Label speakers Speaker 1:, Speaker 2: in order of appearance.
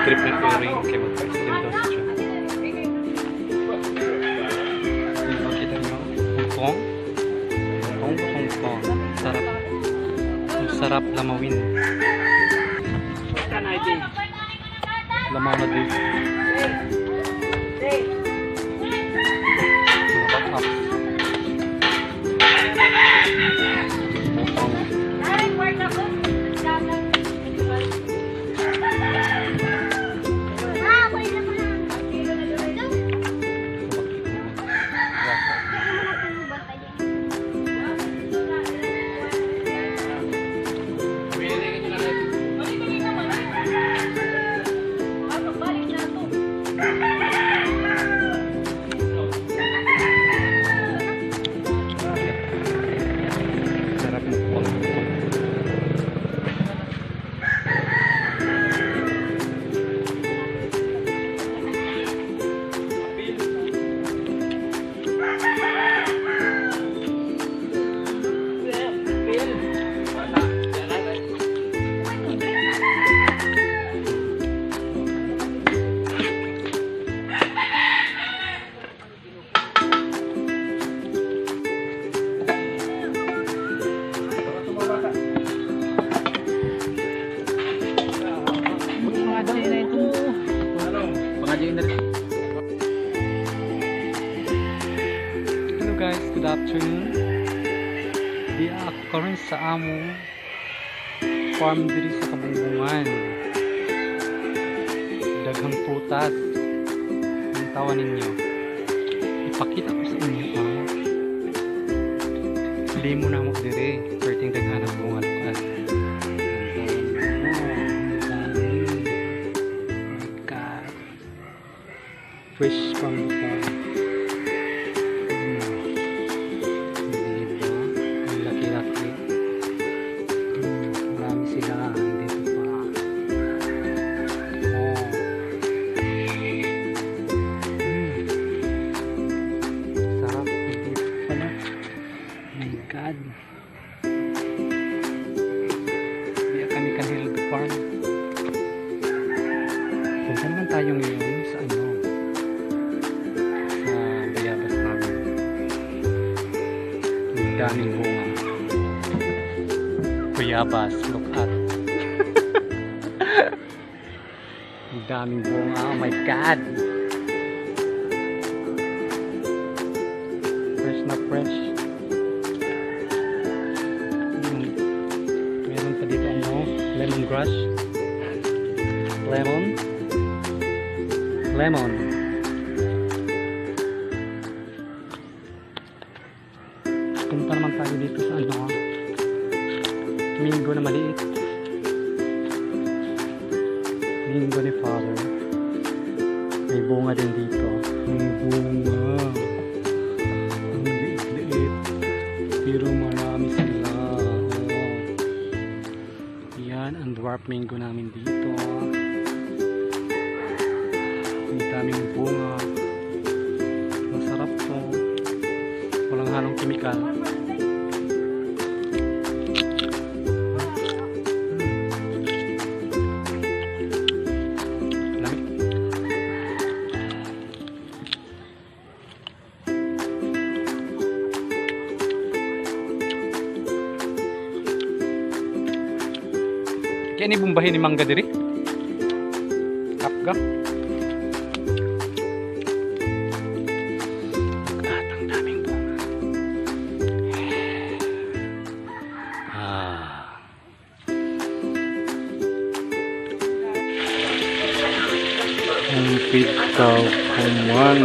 Speaker 1: trip ng touring kaya mag-president daw siya. Kita nyo, Hong Kong. Sarap. Ang sarap lamawin. Lamaw na din. Hello guys, good afternoon. Di ako rin sa among farm diri sa Kabungbungan. Daghang putas ang tawa ninyo. Ipakita ko sa inyo hindi mo na mo diri perting daghan ang bunga lukas. Fresh from the farm. Diba? Ang laki-laki. Marami sila. Dito pa. Oh. Sarap. Dito pala. Oh my God. Biya kami kanil farm. Punta naman tayo ngayon sa ano. Daming bunga. Bayabas, look at. Daming bunga, oh my God. Fresh na fresh. Meron pa dito ano, lemongrass. Lemon. Punta naman tayo dito sa ano, Mingo na maliit. Mingo ni Father. May bunga din dito. May bunga. Ang liit-liit. Pero marami sila. Oh. Yan ang dwarf mango namin dito. Ang daming bunga. Masarap to. Walang halong kemikal. Kaya ni bumbahin ni mangga diri. Kapga. Ang daming bunga. Ang pitaw kuman.